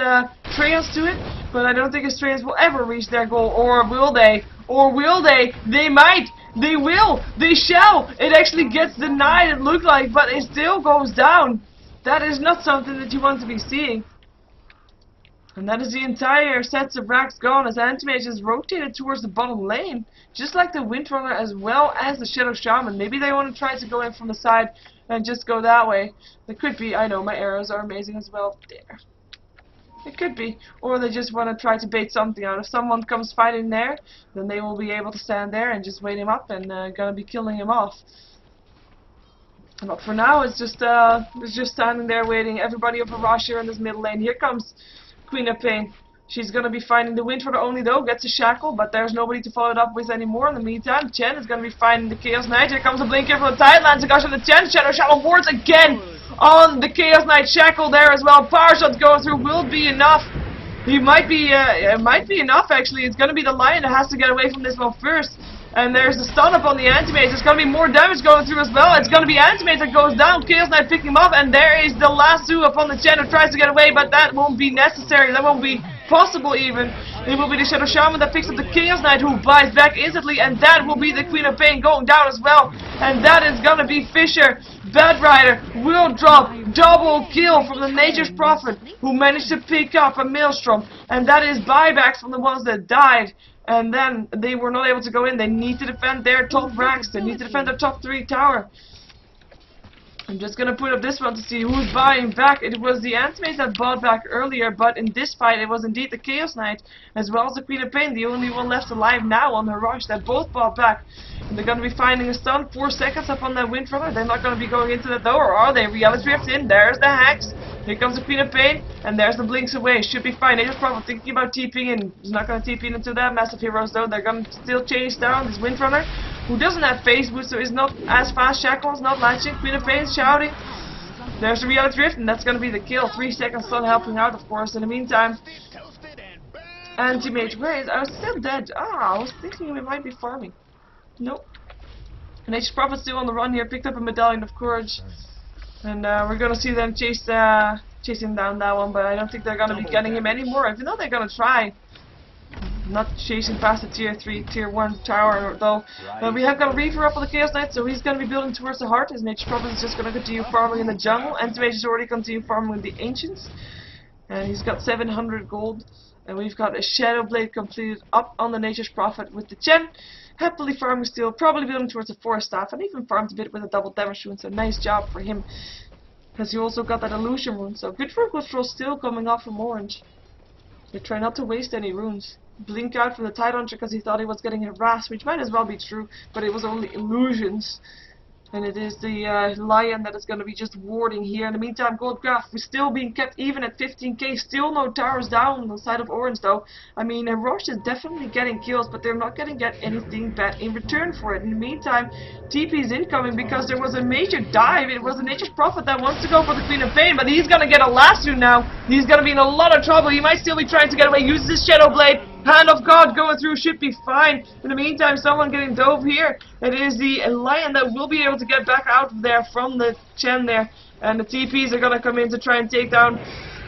trails to it, but I don't think his trails will ever reach their goal. Or will they? Or will they? They might. They will. They shall. It actually gets denied, it looked like, but it still goes down. That is not something that you want to be seeing. And that is the entire sets of racks gone, as Anti-Mage is rotated towards the bottom lane. Just like the Windrunner as well as the Shadow Shaman. Maybe they want to try to go in from the side and just go that way. They could be. I know, my arrows are amazing as well. There. It could be. Or they just want to try to bait something out. If someone comes fighting there, then they will be able to stand there and just wait him up and gonna be killing him off. But for now, it's just standing there waiting. Everybody over HARROSH here in this middle lane. Here comes Queen of Pain. She's gonna be finding the Windrunner only though, gets a shackle, but there's nobody to follow it up with anymore. In the meantime, Chen is gonna be finding the Chaos Knight. Here comes a blink here from the Tidelands. Gosh, on the Chen, Shadow Shaman wards again on the Chaos Knight shackle there as well. Power shot going through will be enough. He might be, it might be enough actually. It's gonna be the Lion that has to get away from this one first. And there's the stun up on the Anti-Mage. There's going to be more damage going through as well. It's going to be Anti-Mage that goes down. Chaos Knight picking him up. And there is the lasso up on the Chen who tries to get away. But that won't be necessary. That won't be possible even. It will be the Shadow Shaman that picks up the Chaos Knight who buys back instantly. And that will be the Queen of Pain going down as well. And that is going to be Fisher. Bad Rider will drop. Double kill from the Nature's Prophet who managed to pick up a Maelstrom. And that is buybacks from the ones that died. And then they were not able to go in. They need to defend their top racks. They need to defend their top 3 tower. I'm just gonna put up this one to see who's buying back. It was the Anti-Mage that bought back earlier, but in this fight it was indeed the Chaos Knight as well as the Queen of Pain, the only one left alive now on HARROSH that both bought back. And they're gonna be finding a stun, 4 seconds up on that Windrunner. They're not gonna be going into that though, or are they? Reality Rift in, there's the Hex. Here comes the Queen of Pain, and there's the blinks away. Should be fine. They're just probably thinking about TPing in. He's not going to TP into that. Massive heroes though. They're going to still chase down this Windrunner, who doesn't have phase boost, so is not as fast. Shackle's not latching. Queen of Pain shouting. There's the Reality Rift, and that's going to be the kill. 3 seconds stun helping out, of course. In the meantime, Anti-Mage, where is? I was still dead. Ah, I was thinking we might be farming. Nope. Nature's Prophet still on the run here. Picked up a Medallion of Courage. And we're gonna see them chasing down that one, but I don't think they're gonna be getting him anymore, even though they're gonna try. Not chasing past the tier 3, tier 1 tower though. We have got a Reaver up on the Chaos Knight, so he's gonna be building towards the heart. His Nature's Prophet is just gonna continue farming in the jungle. Anti-Mage is already continue farming with the Ancients. And he's got 700 gold. And we've got a Shadow Blade completed up on the Nature's Prophet with the Chen. Happily farming still, probably building towards the Forest Staff, and even farmed a bit with a double damage rune, so nice job for him. As you also got that illusion rune, so good work with Frost still coming off from orange. They try not to waste any runes. Blink out from the Tide Hunter because he thought he was getting harassed, which might as well be true, but it was only illusions. And it is the Lion that is going to be just warding here. In the meantime, Gold Graph is still being kept even at 15k. Still no towers down on the side of Orange though. I mean, HARROSH is definitely getting kills, but they're not going to get anything bad in return for it. In the meantime, TP is incoming because there was a major dive. It was the Nature's Prophet that wants to go for the Queen of Pain, but he's going to get a lasso now. He's going to be in a lot of trouble. He might still be trying to get away. Uses his Shadow Blade. Hand of God going through should be fine. In the meantime, someone getting dove here. It is the Lion that will be able to get back out of there from the Chen there. And the TPs are going to come in to try and take down,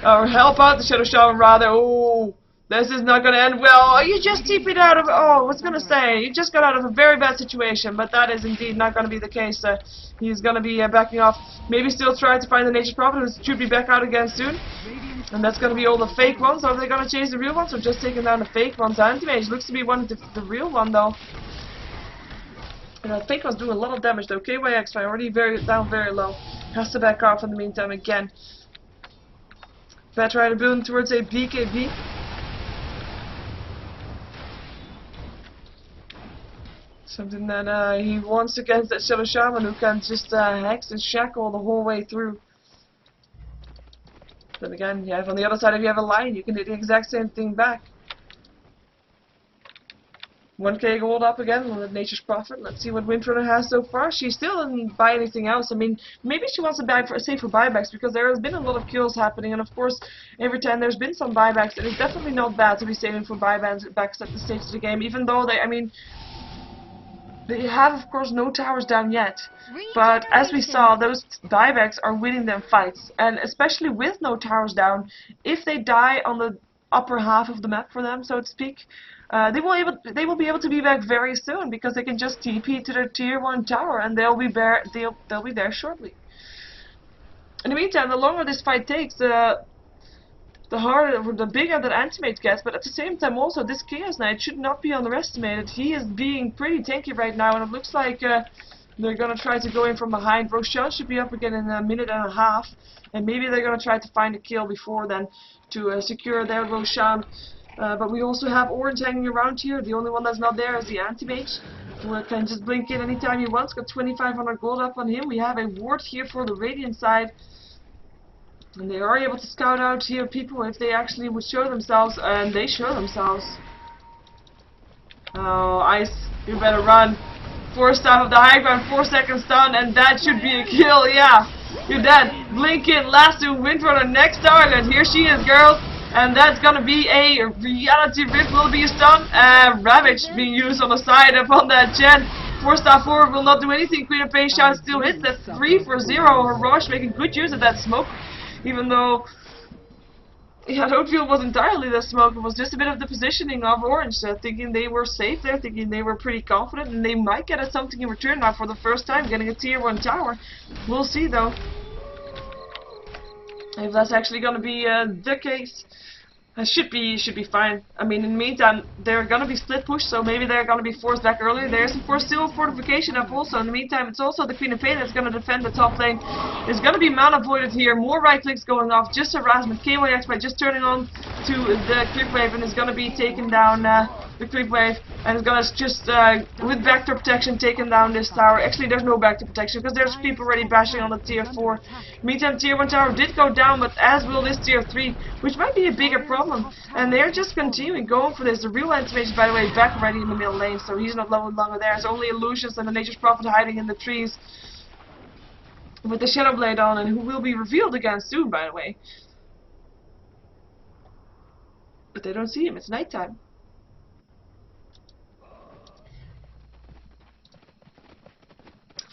or help out the Shadow Shaman rather. Oh, this is not going to end well. You just TP'd out of, oh, what's going to say? You just got out of a very bad situation, but that is indeed not going to be the case. He's going to be backing off. Maybe still trying to find the Nature's Prophet, who should be back out again soon. And that's going to be all the fake ones. Are they going to chase the real ones or just taking down the fake ones? Anti-Mage looks to be one of the real one though. And the fake one's doing a lot of damage though. KYX already down very low. Has to back off in the meantime again. Bat Rider building towards a BKB. Something that he wants against that Shadow Shaman who can just hex and shackle the whole way through. Then again, yeah, on the other side, if you have a Lion, you can do the exact same thing back. 1k gold up again with Nature's Prophet. Let's see what Windrunner has so far. She still doesn't buy anything else. I mean, maybe she wants to buy save for buybacks because there has been a lot of kills happening, and of course, every time there's been some buybacks, and it's definitely not bad to be saving for buybacks at this stage of the game. Even though they have, of course, no towers down yet. But as we saw, those buybacks are winning them fights. And especially with no towers down, if they die on the upper half of the map for them, so to speak, they will be able to be back very soon because they can just TP to their tier 1 tower and they'll be there shortly. In the meantime, the longer this fight takes, the bigger that Anti-Mage gets, but at the same time also this Chaos Knight should not be underestimated. He is being pretty tanky right now, and it looks like they're gonna try to go in from behind. Roshan should be up again in a minute and a half, and maybe they're gonna try to find a kill before then to secure their Roshan. But we also have Orange hanging around here. The only one that's not there is the Anti-Mage, who can just blink in anytime he wants. Got 2,500 gold up on him. We have a ward here for the Radiant side. And they are able to scout out here people if they actually would show themselves, and they show themselves. Oh, Ice, you better run. 4 staff of the high ground, 4 seconds stun, and that should be a kill, yeah. You're dead. Blink in, last to Windrunner, next target. Here she is, girls. And that's gonna be a reality rift, will be a stun. Ravage being used on the side upon that Chen. 4 staff forward will not do anything. Queen of Pain shot still hits. That's 3 for 0. HARROSH making good use of that smoke. Even though, yeah, I don't feel it was entirely the smoke, it was just a bit of the positioning of Orange, thinking they were safe there, thinking they were pretty confident, and they might get something in return now for the first time, getting a tier 1 tower. We'll see though, if that's actually going to be the case. Should be fine. I mean, in the meantime, they're gonna be split push, so maybe they're gonna be forced back earlier. There's of course still fortification up also. In the meantime, it's also the Queen of Pain that's gonna defend the top lane. There's gonna be mana voided here, more right clicks going off, just harassment. KYX by just turning on to the creep wave and is gonna be taking down the creep wave, and is gonna just with vector protection taking down this tower. Actually, there's no vector protection because there's people already bashing on the tier 4. Meantime, tier 1 tower did go down, but as will this tier 3, which might be a bigger problem. And they're just continuing going for this. The real Anti-Mage, by the way, back already in the middle lane, so he's not no longer there. It's only Illusions and the Nature's Prophet hiding in the trees with the Shadow Blade on, and who will be revealed again soon, by the way. But they don't see him. It's nighttime.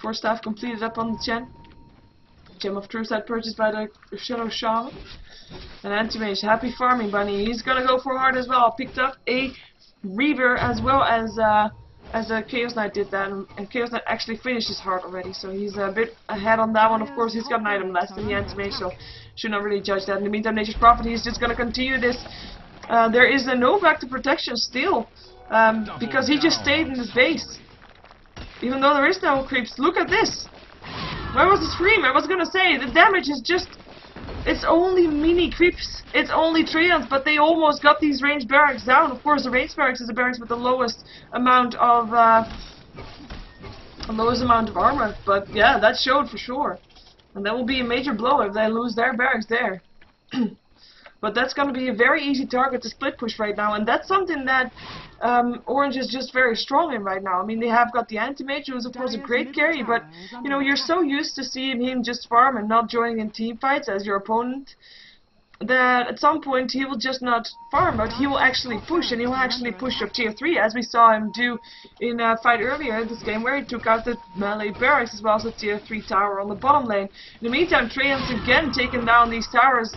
Four staff completed up on the Chen. Gem of Truth side purchased by the Shadow Shaman. And Anti-Mage, happy farming bunny. He's gonna go for hard as well. Picked up a Reaver as well as a Chaos Knight did that, and Chaos Knight actually finished his heart already, so he's a bit ahead on that one. Of course, he's got an item less than the Anti-Mage, so should not really judge that. In the meantime, Nature's Prophet, he's just gonna continue this. There is a no back to protection still, because he just stayed in his base. Even though there is no creeps. Look at this! Where was the scream? I was gonna say, the damage is just... It's only mini creeps. It's only treants, but they almost got these ranged barracks down. Of course, the ranged barracks is the barracks with the lowest amount of armor. But yeah, that showed for sure. And that will be a major blow if they lose their barracks there. But that's going to be a very easy target to split push right now, and that's something that Orange is just very strong in right now. I mean, they have got the anti-mage, who is of course a great carry, but you know, you're so used to seeing him just farm and not joining in team fights as your opponent, that at some point he will just not farm, but he will actually push, and he will actually push up tier 3, as we saw him do in a fight earlier in this game, where he took out the melee barracks as well as the tier 3 tower on the bottom lane. In the meantime, Treant's again taking down these towers,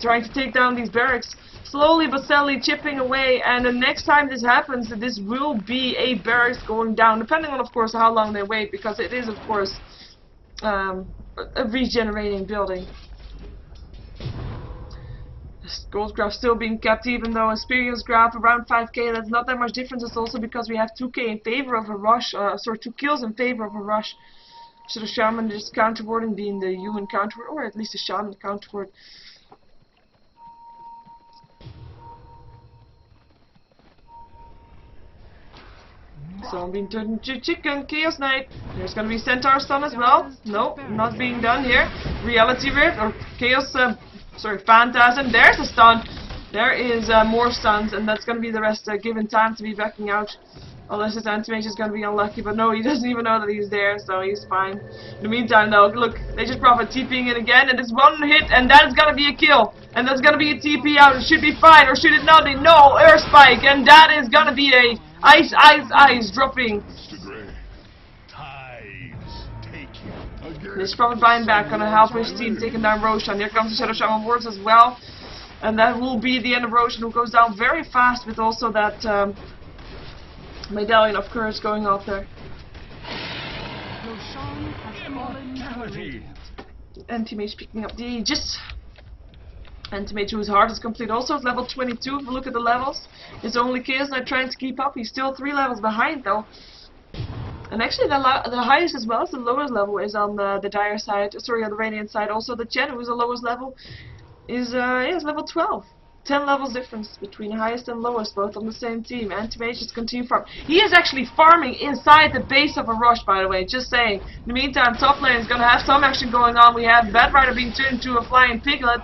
trying to take down these barracks, slowly but steadily chipping away, and the next time this happens, this will be a barracks going down, depending on, of course, how long they wait, because it is, of course, a regenerating building. Gold graph still being kept, even though experience graph around 5k, that's not that much difference. It's also because we have 2k in favor of a rush, 2 kills in favor of a rush. So the shaman just counterwarding, being the human counterward, or at least the shaman counterward. So I'm being turned into chicken, Chaos Knight. There's gonna be Centaur stun as well. No, not being done here. Reality Rift, or Chaos, Phantasm. There's a stun. There is more stuns, and that's gonna be the rest given time to be backing out. Unless his anti-mage is gonna be unlucky, but no, he doesn't even know that he's there, so he's fine. In the meantime, though, look, they just profit TPing in again, and it's one hit, and that is gonna be a kill. And that's gonna be a TP out. It should be fine, or should it not be? No, air spike, and that is gonna be a ice dropping. This profit buying back on a half-wish team taking down Roshan. Here comes the Shadow Shaman wards as well. And that will be the end of Roshan, who goes down very fast with also that medallion of courage going off there. Anti-mage picking up the Aegis. Anti-mage, whose heart is complete, also is level 22. If we look at the levels, his only Chaos Knight trying to keep up. He's still 3 levels behind though. And actually the highest as well as the lowest level is on the Dire side, on the Radiant side. Also the Chen, who is the lowest level, is level 12. 10 levels difference between highest and lowest, both on the same team. Anti-mage is continue farm. He is actually farming inside the base of a rush, by the way, just saying. In the meantime, top lane is going to have some action going on. We have Bat Rider being turned into a flying piglet.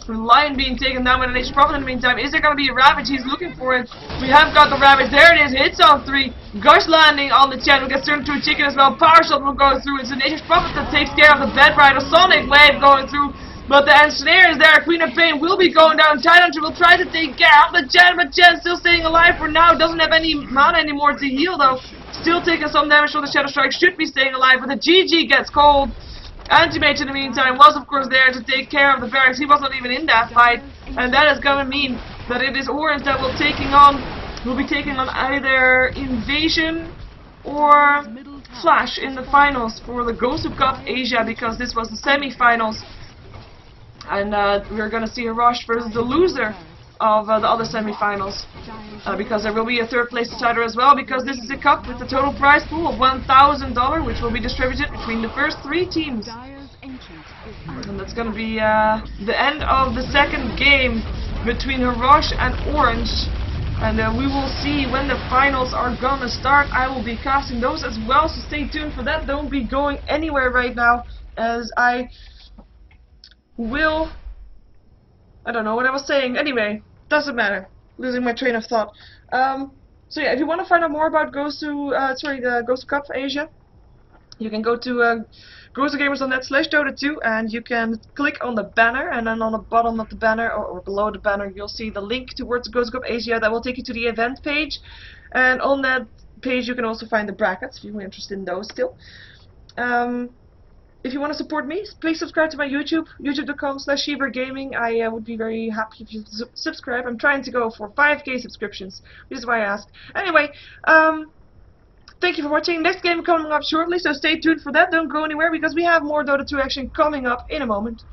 Lion being taken down by the Nation Prophet in the meantime. Is there going to be a Ravage? He's looking for it. We have got the Ravage. There it is. Hits on 3. Gush landing on the channel. Gets turned into a chicken as well. Power Shot will go through. It's the Nation Prophet that takes care of the Bat Rider. Sonic Wave going through. But the Ensnare is there. Queen of Pain will be going down. Tidehunter will try to take care of the Chen, but Chen still staying alive for now. Doesn't have any mana anymore to heal though. Still taking some damage from the Shadow Strike. Should be staying alive, but the GG gets cold. Anti-mage in the meantime was of course there to take care of the barracks. He was not even in that fight, and that is gonna mean that it is Orange that will be taking on either Invasion or Flash in the finals for the GosuCup Asia, because this was the semi-finals, and we're gonna see HARROSH versus the loser of the other semi-finals, because there will be a third place decider as well, because this is a cup with a total prize pool of $1,000, which will be distributed between the first 3 teams. And that's going to be the end of the second game between HARROSH and Orange, and we will see when the finals are gonna start. I will be casting those as well, so stay tuned for that. Don't be going anywhere right now, as I will... I don't know what I was saying. Anyway, doesn't matter. Losing my train of thought. So yeah, if you want to find out more about the GosuCup Asia, you can go to GosuGamers.net/Dota2, and you can click on the banner, and then on the bottom of the banner, or below the banner, you'll see the link towards GosuCup Asia. That will take you to the event page, and on that page you can also find the brackets if you're interested in those still. If you want to support me, please subscribe to my YouTube, youtube.com/SheeverGaming. I would be very happy if you subscribe. I'm trying to go for 5k subscriptions, which is why I asked. Anyway, thank you for watching. Next game coming up shortly, so stay tuned for that. Don't go anywhere, because we have more Dota 2 action coming up in a moment.